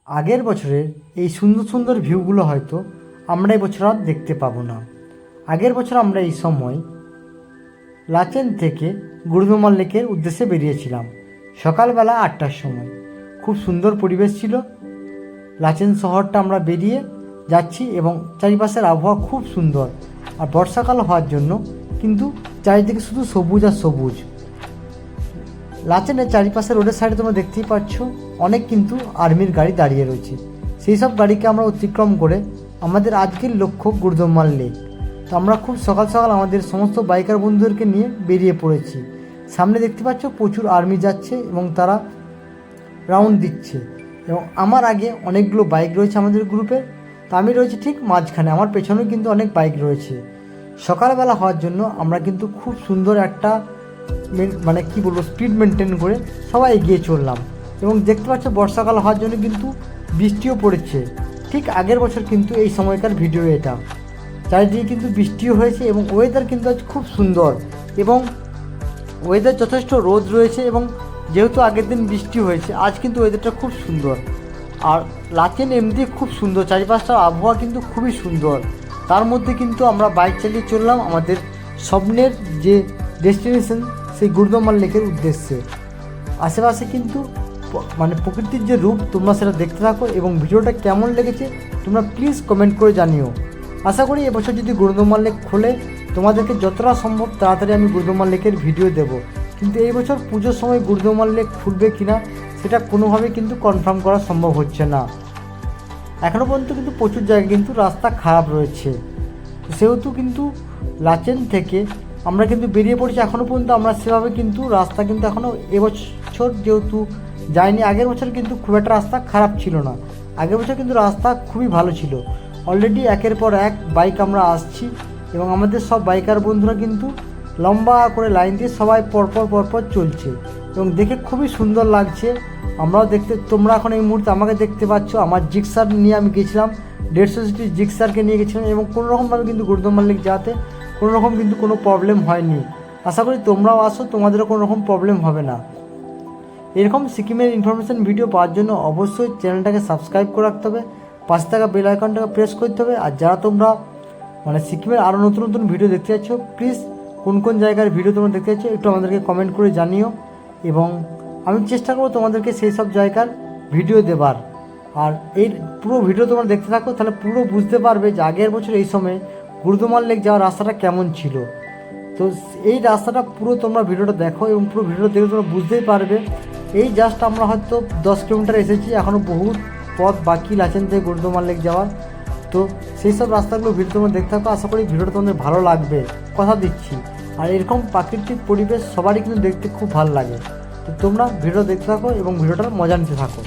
আগের বছরের এই সুন্দর সুন্দর ভিউগুলো হয়তো আমরা এই বছর আর দেখতে পাবো না। আগের বছর আমরা এই সময় লাচেন থেকে গুরুদমাল লেকের উদ্দেশ্যে বেরিয়েছিলাম সকালবেলা 8টার সময়। খুব সুন্দর পরিবেশ ছিল। লাচেন শহরটা আমরা বেরিয়ে যাচ্ছি এবং চারিপাশের আবহাওয়া খুব সুন্দর, আর বর্ষাকাল হওয়ার জন্য কিন্তু চারিদিকে শুধু সবুজ আর সবুজ। লাচেনের চারিপাশে রোডের সাইডে তোমরা দেখতেই পাচ্ছ অনেক কিন্তু আর্মির গাড়ি দাঁড়িয়ে রয়েছে। সেই সব গাড়িকে আমরা অতিক্রম করে আমাদের আজকের লক্ষ্য গুরুদমাল লেক। তো আমরা খুব সকাল সকাল আমাদের সমস্ত বাইকার বন্ধুদেরকে নিয়ে বেরিয়ে পড়েছি। সামনে দেখতে পাচ্ছ প্রচুর আর্মি যাচ্ছে এবং তারা রাউন্ড দিচ্ছে, এবং আমার আগে অনেকগুলো বাইক রয়েছে আমাদের গ্রুপে। তা আমি রয়েছি ঠিক মাঝখানে, আমার পেছনেও কিন্তু অনেক বাইক রয়েছে। সকালবেলা হওয়ার জন্য আমরা কিন্তু খুব সুন্দর একটা স্পিড মেনটেন করে সবাই এগিয়ে চললাম। এবং দেখতে পাচ্ছ বর্ষাকাল হওয়ার জন্য কিন্তু বৃষ্টিও পড়েছে। ঠিক আগের বছর কিন্তু এই সময়কার ভিডিও এটা। চারিদিকে কিন্তু বৃষ্টিও হয়েছে এবং ওয়েদার কিন্তু আজ খুব সুন্দর, এবং ওয়েদার যথেষ্ট রোদ রয়েছে, এবং যেহেতু আগের দিন বৃষ্টি হয়েছে আজ কিন্তু ওয়েদারটা খুব সুন্দর। আর লাচেন এমনি খুব সুন্দর, চারিপাশটার আবহাওয়া কিন্তু খুবই সুন্দর। তার মধ্যে কিন্তু আমরা বাইক চালিয়ে চললাম আমাদের স্বপ্নের যে ডেস্টিনেশন সেই গুরুদমাল লেকের উদ্দেশ্যে। আশেপাশে কিন্তু প্রকৃতির যে রূপ তোমরা সেটা দেখতে থাকো, এবং ভিডিওটা কেমন লেগেছে তোমরা প্লিজ কমেন্ট করে জানিও। আশা করি এবছর যদি গুরুদমাল লেক খোলে তোমাদেরকে যতটা সম্ভব তাড়াতাড়ি আমি গুরুদমাল লেকের ভিডিও দেবো। কিন্তু এই বছর পুজোর সময় গুরুদমাল লেক খুলবে কিনা সেটা কোনোভাবেই কিন্তু কনফার্ম করা সম্ভব হচ্ছে না। এখনও পর্যন্ত কিন্তু প্রচুর জায়গায় কিন্তু রাস্তা খারাপ রয়েছে। সেহেতু কিন্তু লাচেন থেকে আমরা কিন্তু বেরিয়ে পড়েছি। এখনও পর্যন্ত আমরা সেভাবে কিন্তু রাস্তা কিন্তু এখনও এবছর যেহেতু যায়নি। আগের বছর কিন্তু খুব একটা রাস্তা খারাপ ছিল না, আগের বছর কিন্তু রাস্তা খুবই ভালো ছিল। অলরেডি একের পর এক বাইক আমরা আসছি, এবং আমাদের সব বাইকার বন্ধুরা কিন্তু লম্বা করে লাইন দিয়ে সবাই পরপর চলছে, এবং দেখে খুবই সুন্দর লাগছে। আমরাও তোমরা এখন এই মুহূর্তে আমাকে দেখতে পাচ্ছ। আমার জিক্সার নিয়ে আমি গেছিলাম, 150 সিসির জিক্সারকে নিয়ে গেছিলাম, এবং কোনোরকমভাবে কিন্তু গুরুদমাল লেক যাতে কোনোরকম কিন্তু কোনো প্রবলেম হয়নি। আশা করি তোমরাও আসো, তোমাদেরও কোনো রকম প্রবলেম হবে না। এরকম সিকিমের ইনফরমেশান ভিডিও পাওয়ার জন্য অবশ্যই চ্যানেলটাকে সাবস্ক্রাইব করে রাখতে হবে, পাশে থাকা বেল আইকনটাকে প্রেস করতে হবে। আর যারা তোমরা সিকিমের আরও নতুন নতুন ভিডিও দেখতে চাচ্ছ, প্লিজ কোন জায়গার ভিডিও তোমরা দেখতে চাচ্ছ একটু আমাদেরকে কমেন্ট করে জানিও, এবং আমি চেষ্টা করবো তোমাদেরকে সেই সব জায়গার ভিডিও দেবার। আর এই পুরো ভিডিও তোমরা দেখতে থাকো, তাহলে পুরো বুঝতে পারবে যে আগের বছর এই সময় গুরুদমাল লেক যাওয়ার রাস্তাটা কেমন ছিল। তো এই রাস্তাটা পুরো তোমরা ভিডিওটা দেখো, এবং পুরো ভিডিওটা দেখে তোমরা বুঝতেই পারবে। এই জাস্ট আমরা হয়তো 10 কিলোমিটার এসেছি, এখনও বহুত পথ বাকি লাচেন থেকে গুরুদমাল লেক যাওয়ার। তো সেই সব রাস্তাগুলো ভিডিও তোমরা দেখতে থাকো, আশা করি ভিডিওটা তোমাদের ভালো লাগবে, কথা দিচ্ছি। আর এরকম প্রাকৃতিক পরিবেশ সবারই কিন্তু দেখতে খুব ভালো লাগে। তো তোমরা ভিডিও দেখতে থাকো এবং ভিডিওটার মজা নিতে থাকো।